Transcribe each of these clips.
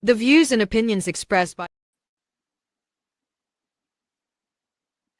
The views and opinions expressed by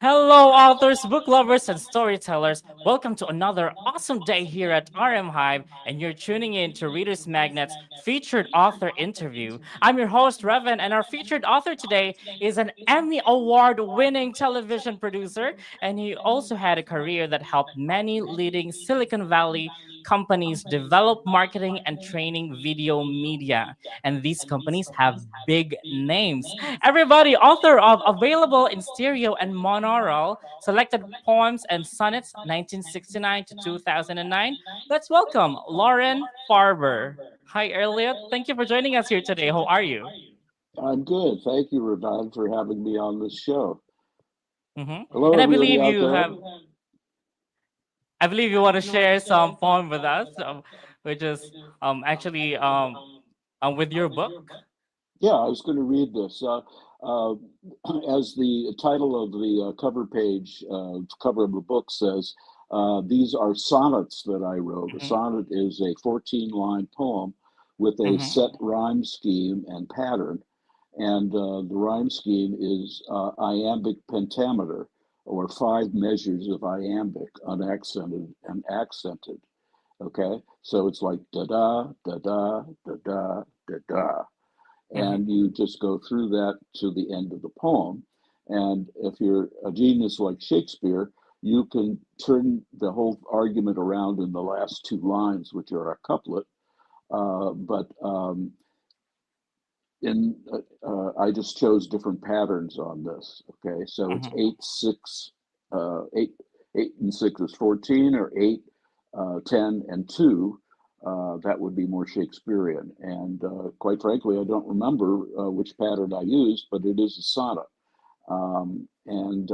Hello, authors, book lovers, and storytellers. Welcome to another awesome day here at RM Hive, and you're tuning in to Readers Magnet's featured author interview. I'm your host, Revan, and our featured author today is an Emmy Award winning television producer, and he also had a career that helped many leading Silicon Valley companies develop marketing and training video media. And these companies have big names. Everybody, author of Available in Stereo and Monaural, selected Poems and Sonnets 1969 to 2009. Let's welcome Lawren Farber. Hi, Elliott. Thank you for joining us here today. How are you? I'm good. Thank you, Ravan, for having me on this show. Hello, And everybody out there. I believe you want to share some poem with us, which is actually with your book. Yeah, I was going to read this. Uh, as the title of the cover page, cover of the book says, these are sonnets that I wrote. A Mhm, sonnet is a 14-line poem with a mhm, set rhyme scheme and pattern. And the rhyme scheme is iambic pentameter, or 5 measures of iambic, unaccented and accented. Okay, so it's like da da da da da da da da, mhm. and you just go through that to the end of the poem. And if you're a genius like Shakespeare, you can turn the whole argument around in the last 2 lines, which are a couplet. But in I just chose different patterns on this. Okay, so it's Mhm. 8 6, 8 and 6 is 14, or 8, 10 and 2. That would be more Shakespearean. And quite frankly, I don't remember which pattern I used, but it is a sonnet. And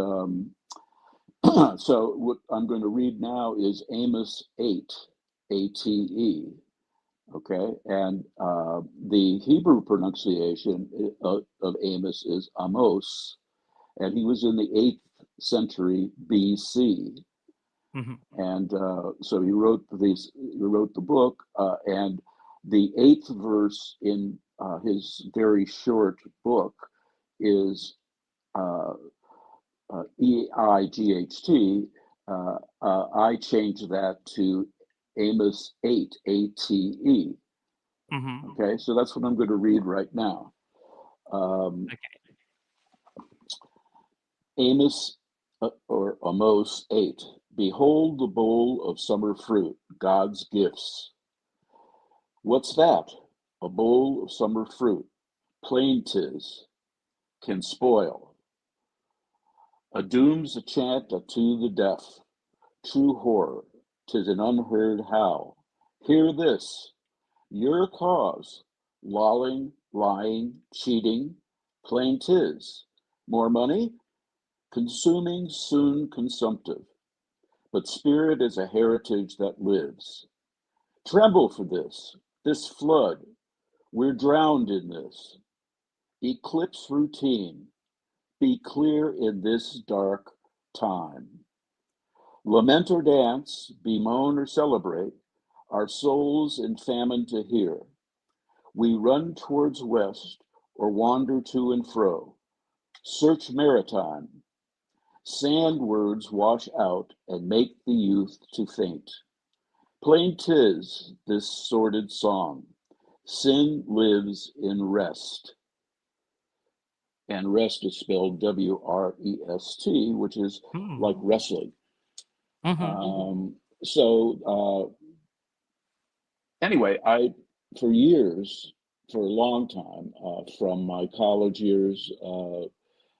So what I'm going to read now is Amos 8, ATE. Okay, and the Hebrew pronunciation of Amos is Amos, and he was in the 8th century BC, Mhm. and so He wrote the book, and the 8th verse in his very short book is uh, EIGHT. I changed that to Amos 8, ATE. Mhm. Okay, so that's what I'm going to read right now. Um, Okay. Amos or Amos 8. Behold the bowl of summer fruit, God's gifts. What's that? A bowl of summer fruit. Plain 'tis, can spoil. A doom's a chant to the deaf. True horror, 'tis an unheard howl. Hear this, your cause, lolling, lying, cheating, plain 'tis. More money? Consuming, soon consumptive. But spirit is a heritage that lives. Tremble for this flood. We're drowned in this. Eclipse routine. Be clear in this dark time. Lament or dance, bemoan or celebrate, our souls in famine to hear. We run towards west or wander to and fro. Search maritime. Sand words wash out and make the youth to faint. Plain 'tis this sordid song. Sin lives in rest. And rest is spelled WREST, which is like Mhm. wrestling. Mhm. So anyway, for years, for a long time, from my college years,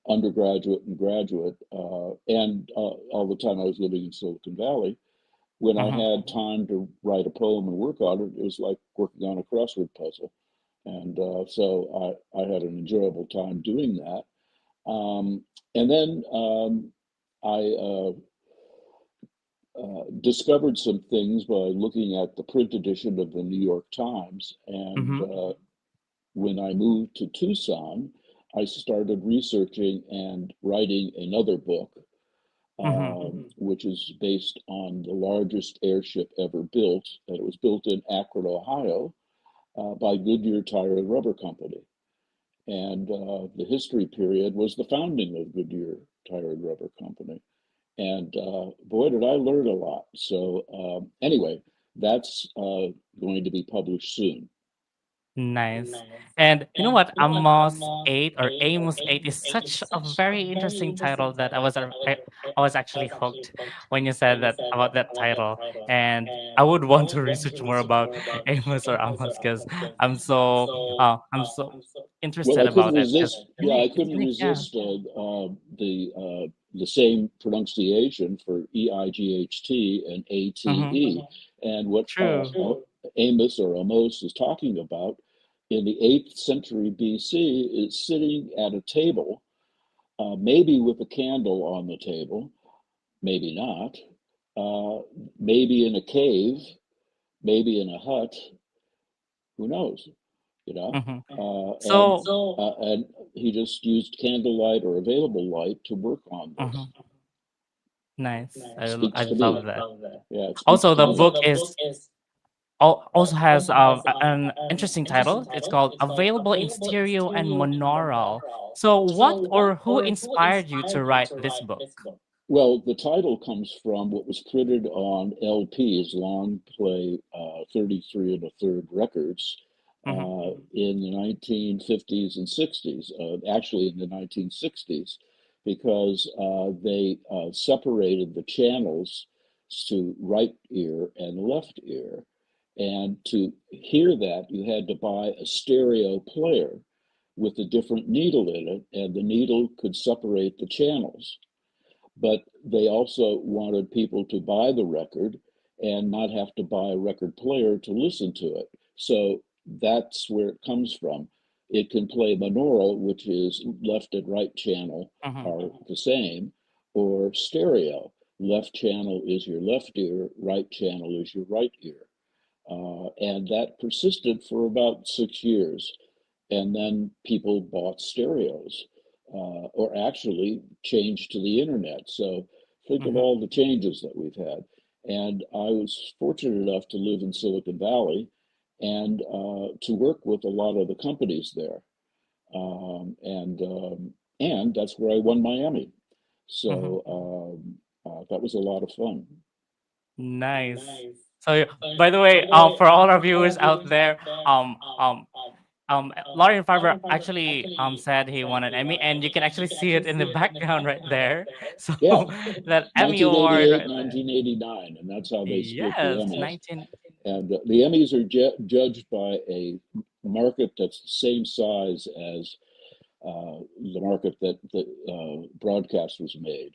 undergraduate and graduate, and all the time I was living in Silicon Valley, when I Mhm. had time to write a poem and work on it, it was like working on a crossword puzzle. And so I had an enjoyable time doing that. And then I discovered some things by looking at the print edition of the New York Times. And Mhm. when I moved to Tucson, I started researching and writing another book, Mhm. which is based on the largest airship ever built. And it was built in Akron, Ohio, by Goodyear Tire and Rubber Company. And the history period was the founding of Goodyear Tire and Rubber Company. And boy, did I learn a lot. So anyway, that's going to be published soon. Nice. And you know what? Amos 8 or Amos 8 is such a very interesting title that I was actually hooked when you said that about that title. And I would want to research more about Amos or Amos because I'm so Well, interested I couldn't about it because resist. Yeah, I it's couldn't unique. Yeah. resist the same pronunciation for EIGHT and Mm-hmm. ATE. And what True. Amos or Amos is talking about in the 8th century BC is sitting at a table, maybe with a candle on the table, maybe not, uh, maybe in a cave, maybe in a hut, who knows, you know? Mm-hmm. Uh, and So, and he just used candlelight or available light to work on mhm, this. nice. Speaks I to me. love that. Yeah, it speaks Also, to the me. book is also has an interesting title. It's called Available in Stereo and Monaural. So, what or who inspired you to write this book? Well, the title comes from what was printed on LPs, long play 33 and a third records, Mm-hmm. in the 1950s and 60s, actually in the 1960s, because they separated the channels to right ear and left ear. And to hear that, you had to buy a stereo player with a different needle in it, and the needle could separate the channels. But they also wanted people to buy the record and not have to buy a record player to listen to it. So that's where it comes from. It can play monaural, which is left and right channel Mm-hmm. are the same, or stereo. Left channel is your left ear, right channel is your right ear. And that persisted for about 6 years. And then people bought stereos, or actually changed to the internet. So think of Mm-hmm. all the changes that we've had. And I was fortunate enough to live in Silicon Valley and to work with a lot of the companies there. Um, and and that's where I won my Emmy. Mm-hmm. So that was a lot of fun. Nice. So, by the way, for all our viewers out there, Lawren Farber actually said he won an Emmy, and you can actually see it in the background right there. So Yeah, that Emmy award 1988, right there. 1989, and that's how they split the Yes, Emmys. 19. And the Emmys are judged by a market that's the same size as the market that the broadcast was made.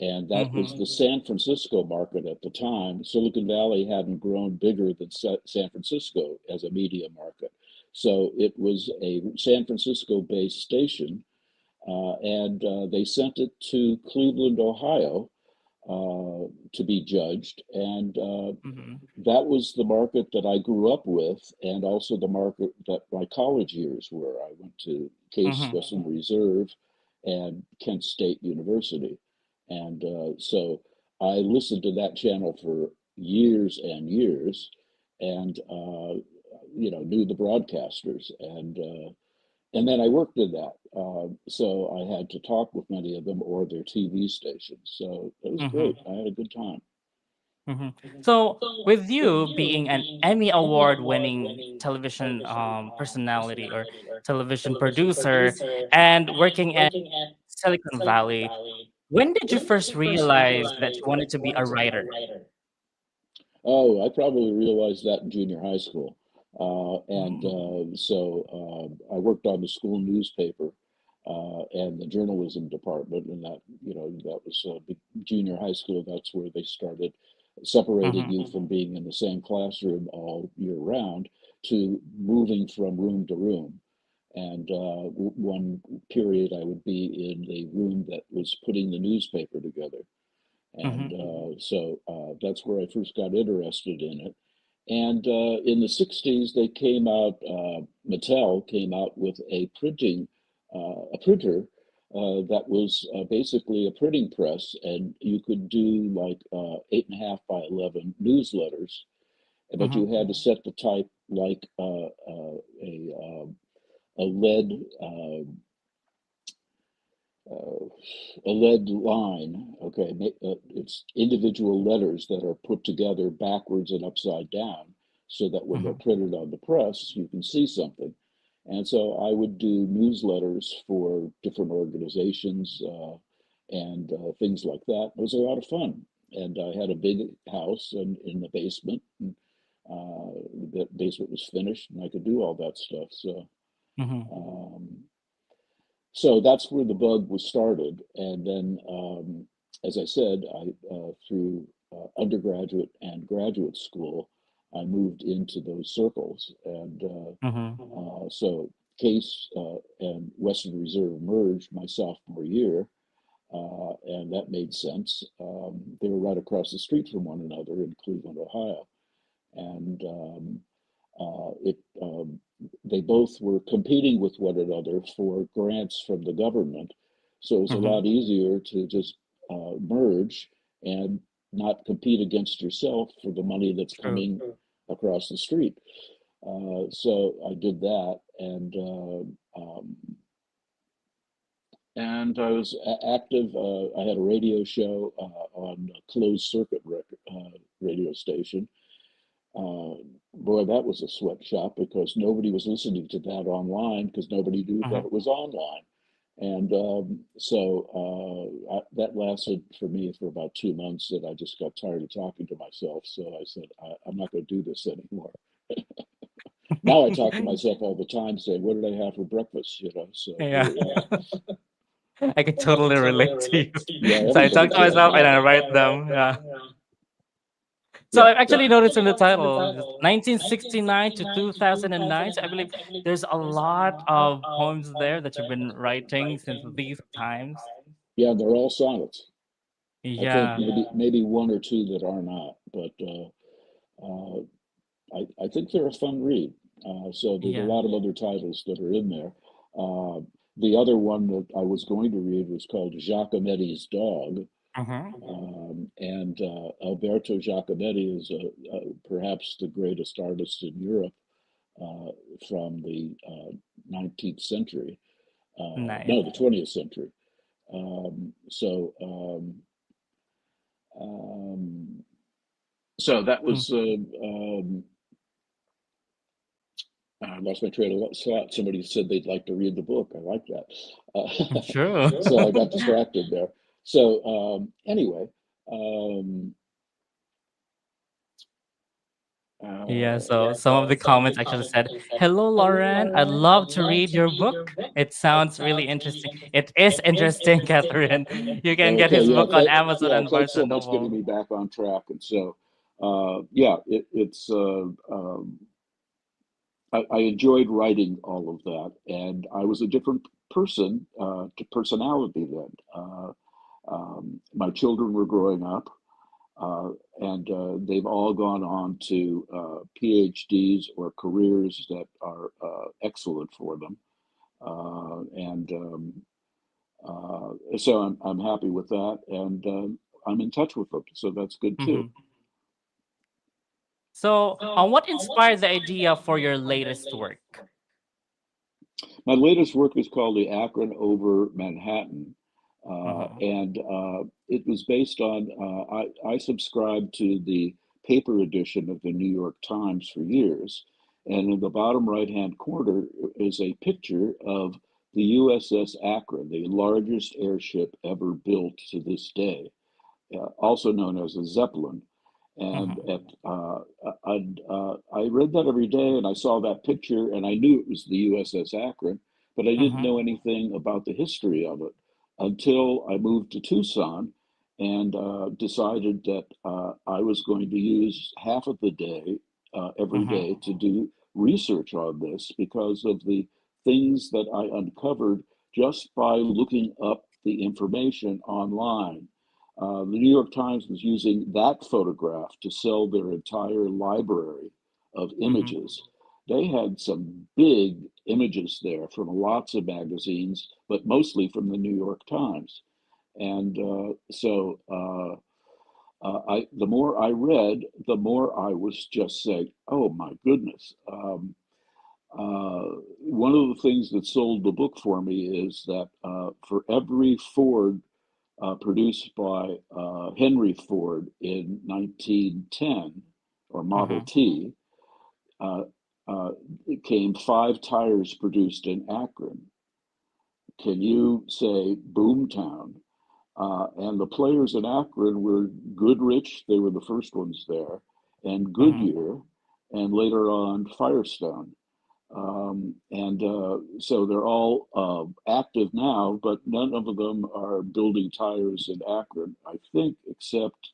And that was Mm-hmm. the San Francisco market at the time. Silicon Valley hadn't grown bigger than San Francisco as a media market. So it was a San Francisco based station, and they sent it to Cleveland, Ohio, to be judged. And Mm-hmm. that was the market that I grew up with, and also the market that my college years were. I went to Case Mm-hmm. Western Reserve and Kent State University. And so I listened to that channel for years and years, and knew the broadcasters. And then I worked in that. So I had to talk with many of them or their TV stations. So it was Mm-hmm. great. I had a good time. Mm-hmm. So, with you being an Emmy award-winning television personality or television producer and working at Silicon Valley, when did you first realize that you wanted to be a writer? Oh, I probably realized that in junior high school. And Mm-hmm. so I worked on the school newspaper and the journalism department, and that was junior high school. That's where they started separating Mm-hmm. you from being in the same classroom all year round to moving from room to room. And one period I would be in the room that was putting the newspaper together. Mm-hmm. And so that's where I first got interested in it. And in the 60s, they came out, Mattel came out with a printer that was basically a printing press. And you could do like 8.5 by 11 newsletters, but Mm-hmm. you had to set the type like a a lead uh, a lead line. Okay, it's individual letters that are put together backwards and upside down, so that when they're Mhm. printed on the press, you can see something. And so I would do newsletters for different organizations and things like that. It was a lot of fun. And I had a big house in the basement. And, the basement was finished, and I could do all that stuff. Mhm. Um, so that's where the bug was started. And then, as I said, through undergraduate and graduate school, I moved into those circles. And Mhm. so Case and Western Reserve merged my sophomore year, and that made sense. They were right across the street from one another in Cleveland, Ohio. And it they both were competing with one another for grants from the government. So it was a Mhm. lot easier to just merge and not compete against yourself for the money that's True. coming across the street. So I did that, and I was active. I had a radio show on a closed circuit radio station. Uh, Boy, that was a sweatshop because nobody was listening to that online because nobody knew that Mhm. it was online. And that lasted for me for about 2 months, and I just got tired of talking to myself. So I said, I'm not going to do this anymore. Now I talk to myself all the time saying, what did I have for breakfast? So Yeah. here we are. I can totally relate to you. Yeah, So I everybody talk to can. myself and I write them. Yeah. So Yeah, I've actually noticed in the title, just 1969 to 2009. So I believe there's a lot of poems there that you've been writing since these times. yeah, they're all sonnets. I think Yeah. maybe one or two that are not, but uh, I think they're a fun read. So there's a Yeah. lot of other titles that are in there. Uh, the other one that I was going to read was called Giacometti's Dog. Mm-hmm. And Alberto Giacometti is perhaps the greatest artist in Europe uh, from the 19th century. Nice. No, the 20th century. So um, so that Mm. was I lost my train of thought. Somebody said they'd like to read the book. I like that. True. So I got distracted there. So anyway, um, Yeah, uh, so some of the comments actually said, "Hello, Lauren. I'd love to read your book. It sounds really interesting. It is interesting, Catherine. You can get okay, his yeah, book on Amazon and thanks Barnes so and much getting Noble." me back on track. And so, yeah, it's I enjoyed writing all of that, and I was a different person to personality then. My children were growing up, uh, and they've all gone on to PhDs or careers that are excellent for them. And So I'm happy with that, and I'm in touch with them, so that's good too. Mhm. So, what inspired the idea for your latest work? My latest work is called The Akron Over Manhattan, Mhm. and it was based on, I subscribed to the paper edition of the New York Times for years. And in the bottom right hand corner is a picture of the USS Akron, the largest airship ever built to this day, also known as a Zeppelin. And Mhm. I read that every day, and I saw that picture, and I knew it was the USS Akron, but I didn't Mhm. know anything about the history of it until I moved to Tucson and decided that I was going to use half of the day every Mhm. day to do research on this because of the things that I uncovered just by looking up the information online. The New York Times was using that photograph to sell their entire library of Mhm. images. They had some big images there from lots of magazines, but mostly from the New York Times. And the more I read, the more I was just saying, "Oh my goodness!" One of the things that sold the book for me is that for every Ford produced by Henry Ford in 1910, or Model Mm-hmm. T, uh, it came 5 tires produced in Akron. Can you say Boomtown? And the players in Akron were Goodrich, they were the first ones there, and Mm-hmm. Goodyear, and later on Firestone. And so they're all active now, but none of them are building tires in Akron, I think, except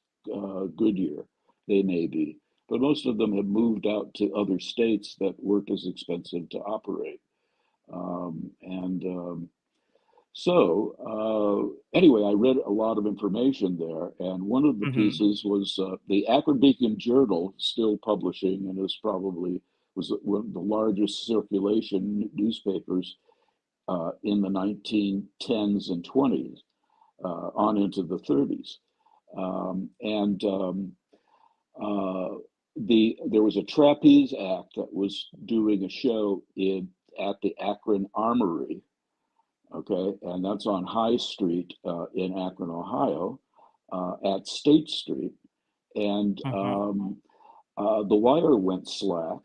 Goodyear. They may be. But most of them have moved out to other states that weren't as expensive to operate. And so, anyway, I read a lot of information there, and one of the Mm-hmm. pieces was the Akron Beacon Journal, still publishing, and is probably was one of the largest circulation newspapers in the 1910s and 20s, on into the 30s. And there was a trapeze act that was doing a show in at the Akron Armory, okay, and that's on High Street in Akron, Ohio, at State Street, and Mm-hmm. the wire went slack,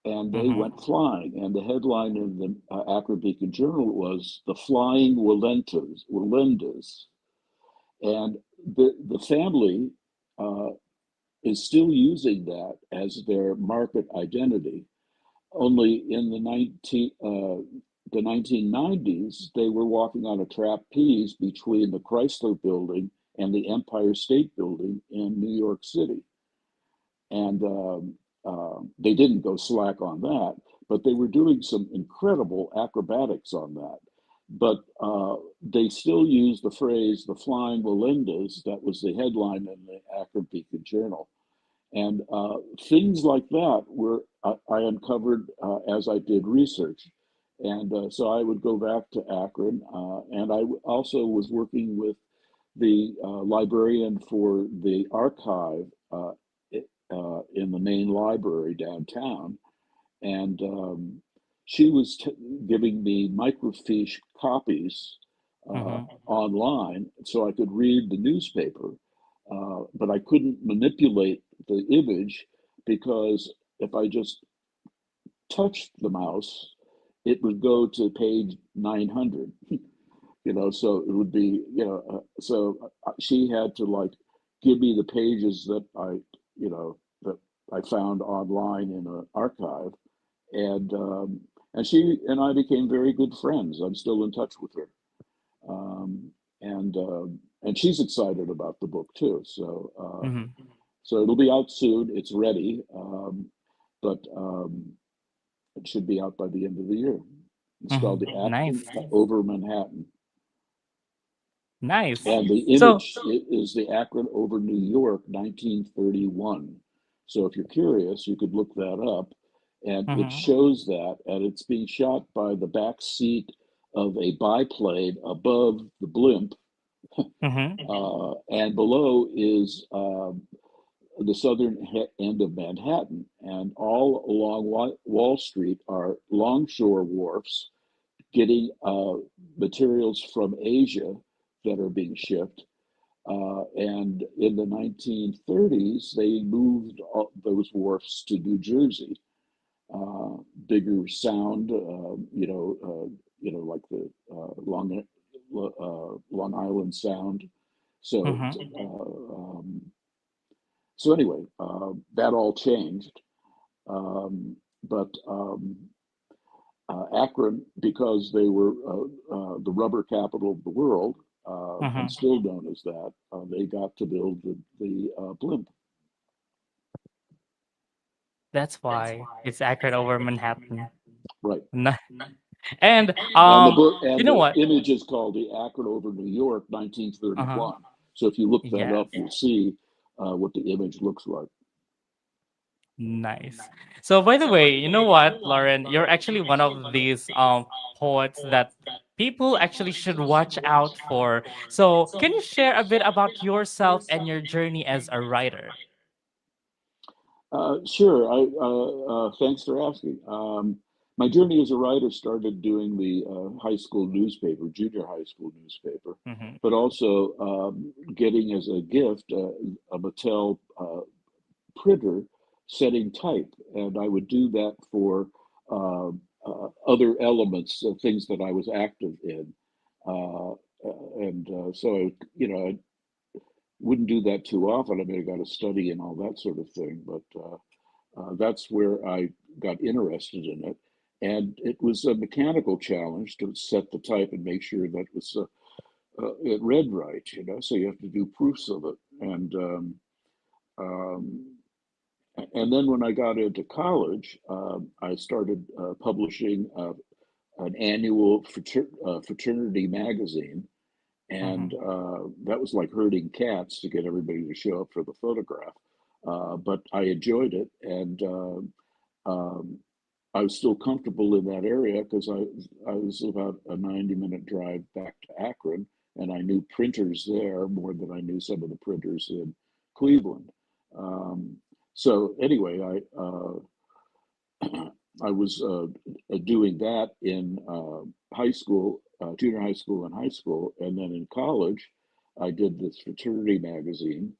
and they Mm-hmm. went flying. And the headline in the Akron Beacon Journal was "The Flying Walendas," and the family uh, is still using that as their market identity. Only in the 1990s, they were walking on a trapeze between the Chrysler Building and the Empire State Building in New York City. And they didn't go slack on that, but they were doing some incredible acrobatics on that. But they still use the phrase "the Flying Melindas." That was the headline in the Akron Beacon Journal. And things like that were I uncovered as I did research. And so I would go back to Akron, and I also was working with the librarian for the archive in the main library downtown, and she was giving me microfiche copies uh, Mm-hmm. online so I could read the newspaper, but I couldn't manipulate the image because if I just touched the mouse, it would go to page 900. So it would be, so she had to like give me the pages that that I found online in an archive, and she and I became very good friends. I'm still in touch with her, um, and she's excited about the book too. Mm-hmm. So it'll be out soon. It's ready, but it should be out by the end of the year. It's called Mm-hmm. The Akron Nice. Over Manhattan. Nice. And the So, image is the Akron over New York, 1931. So if you're curious, you could look that up. And it mm-hmm. shows that, and it's being shot by the back seat of a biplane above the blimp. Mm-hmm. And below is the southern end of Manhattan. And all along Wall Street are longshore wharfs getting materials from Asia that are being shipped. And in the 1930s, they moved those wharfs to New Jersey. Bigger sound, like the Long Island Sound. So, Mm-hmm. so anyway, that all changed. But Akron, because they were the rubber capital of the world, and Mm-hmm. still known as that, they got to build the blimp. That's why it's accurate over Manhattan. Right. Ni- And And the book you and know the what? image is called "The Akron Over New York, Uh-huh. 1931." So if you look that Yes. up, you'll see what the image looks like. Nice. So by the way, you know what, Lauren, you're actually one of these poets that people actually should watch out for. So can you share a bit about yourself and your journey as a writer? Sure. Thanks for asking. My journey as a writer started doing the high school newspaper, junior high school newspaper, Mm-hmm. but also getting as a gift a Mattel printer setting type, and I would do that for other elements, things that I was active in, and so I wouldn't do that too often. I mean, I got to study and all that sort of thing, but that's where I got interested in it. And it was a mechanical challenge to set the type and make sure that it read right, so you have to do proofs of it. Um, and then when I got into college, I started publishing an annual fraternity magazine. And Mm-hmm. that was like herding cats to get everybody to show up for the photograph. But I enjoyed it. And um, I was still comfortable in that area because I was about a 90-minute drive back to Akron, and I knew printers there more than I knew some of the printers in Cleveland. Um, so anyway, I was doing that in high school, junior high school, and high school, and then in college, I did this fraternity magazine,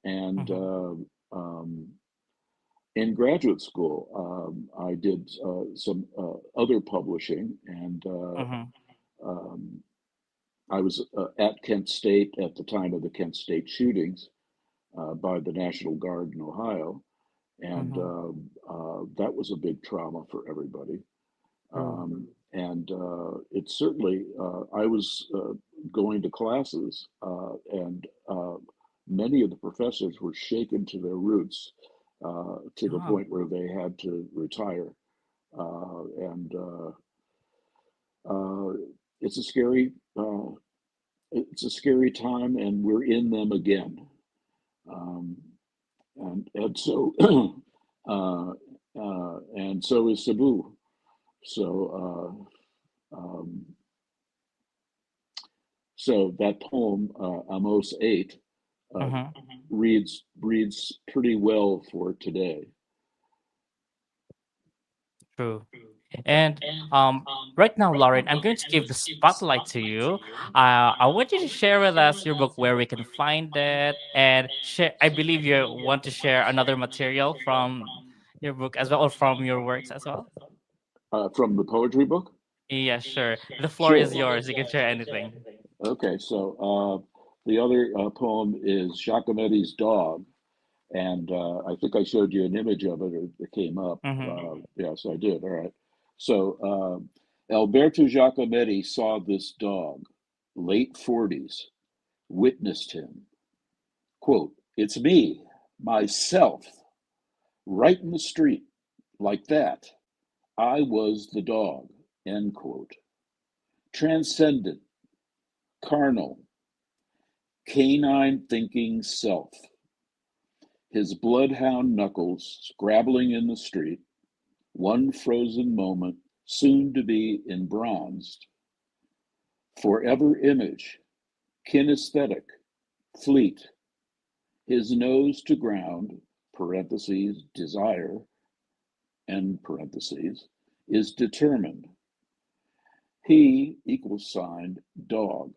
and Mm-hmm. in graduate school, I did some other publishing, and Mm-hmm. um, I was at Kent State at the time of the Kent State shootings by the National Guard in Ohio, and Mm-hmm. that was a big trauma for everybody. True. And it certainly, I was going to classes, and many of the professors were shaken to their roots to the Yeah. point where they had to retire. And uh, it's a scary, it's a scary time, and we're in them again. Um, and so, and so is Cebu. So, so that poem, Amos 8, uh, Mm-hmm. reads pretty well for today. True. And right now, Lauren, I'm going to give the spotlight to you. I want you to share with us your book, where we can find it, and share. I believe you want to share another material from your book as well, or from your works as well. From the poetry book? Yeah, sure. The floor Sure. is yours. You can share anything. Okay, so the other poem is Giacometti's Dog. And I think I showed you an image of it, or it came up. Mm-hmm. Yes, I did. All right. So Alberto Giacometti saw this dog, late 40s, witnessed him. Quote, "It's me, myself, right in the street, like that. I was the dog," end quote. Transcendent, carnal, canine thinking self. His bloodhound knuckles scrabbling in the street, one frozen moment, soon to be embronzed. Forever image, kinesthetic, fleet, his nose to ground, parentheses, desire, end parentheses, is determined. He equals sign dog,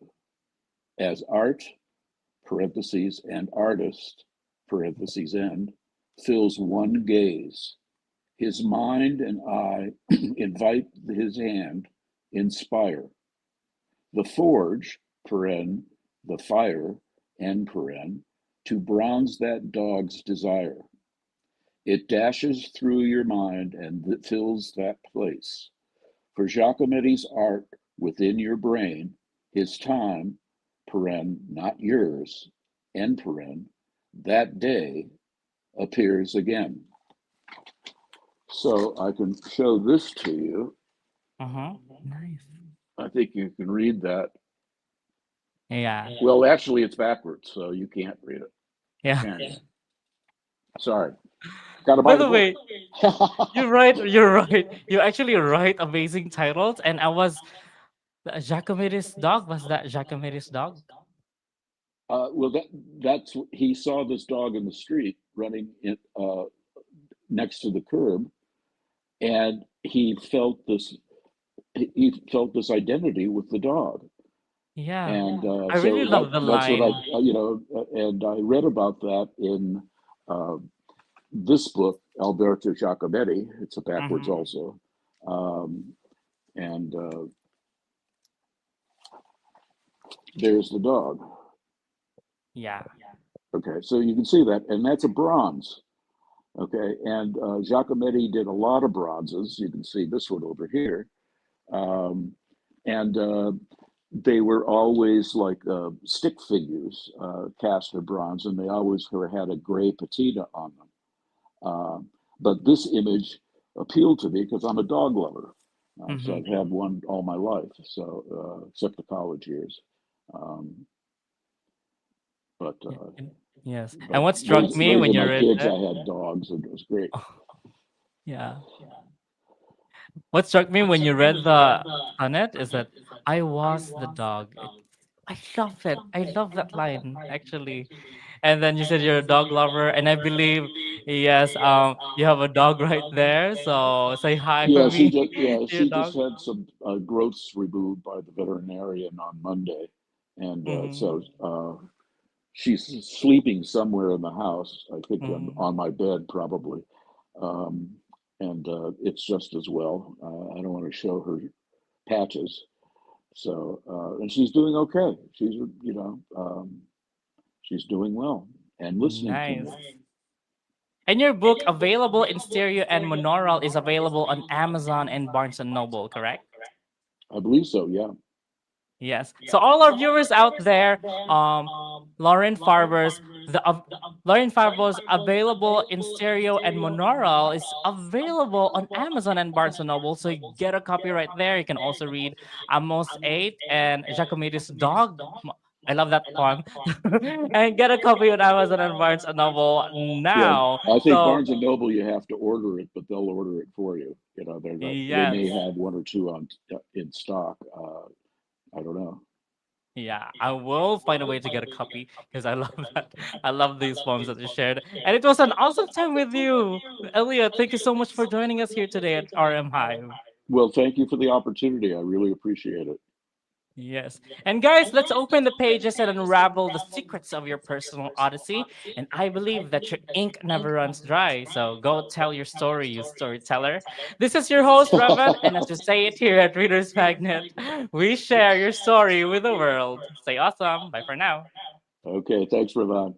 as art, parentheses, and artist, parentheses, end, fills one gaze. His mind and eye invite his hand, inspire. The forge, paren, the fire, end paren, to bronze that dog's desire. It dashes through your mind and fills that place. For Giacometti's art within your brain, his time, paren, not yours, end paren, that day appears again. So I can show this to you. Mm-hmm. Nice. I think you can read that. Yeah. Well, actually, it's backwards, so you can't read it. Yeah. Can you? Sorry. Got to By buy the the book. way, you're right. You're right. You actually write amazing titles, and I was Giacometti's dog. Was that Giacometti's dog? Well, that's he saw this dog in the street running in, next to the curb, and he felt this identity with the dog. Yeah. And I really so love the that's what line. and I read about that in uh, this book, Alberto Giacometti. It's a backwards Hmm. also. Um, and there's the dog. Yeah. Okay, so you can see that, and that's a bronze. Okay, and Giacometti did a lot of bronzes. You can see this one over here. Um, and they were always like stick figures cast in bronze, and they always had a gray patina on them. But this image appealed to me because I'm a dog lover. So Hmm. I've had one all my life, so except the college years. Um, but Yes. And but what struck me when raising you my read kids, I that, had dogs, and it was great. yeah. What struck me when you read the sonnet is that I was the dog. I love it. I love that line actually. And then you said you're a dog lover, and I believe yes, you have a dog right there. So say hi for me to your She just dog. had some growths removed by the veterinarian on Monday, and Hmm. she's sleeping somewhere in the house. I think Hmm. on my bed probably, um, and it's just as well. I don't want to show her patches. So and she's doing okay. She's doing well and listening to me. Nice. And your book, available in stereo and monaural, is available on Amazon and Barnes and Noble, correct? I believe so. Yeah. Yes. So all our viewers out there, um, Lauren Farber's Lauren Farber's available in stereo and monaural is available on Amazon and Barnes and Noble. So you get a copy right there. You can also read Amos 8 and Giacometti's Dog. I love that poem. And get a copy on Amazon and Barnes and Noble Yeah, now. I think So Barnes and Noble, you have to order it, but they'll order it for you. You know, they're not. They may yes. have one or two on in stock. I don't know. Yeah, I will find a way to get a copy because I love that. I love these poems that you shared. And it was an awesome time with you, Elliott. Thank you so much for joining us here today at RM Hive. Well, thank you for the opportunity. I really appreciate it. Yes. And guys, let's open the pages and unravel the secrets of your personal odyssey. And I believe that your ink never runs dry. So go tell your story, you storyteller. This is your host, Revan. And as we say it here at Reader's Magnet, we share your story with the world. Stay awesome. Bye for now. Okay, thanks, Ravon.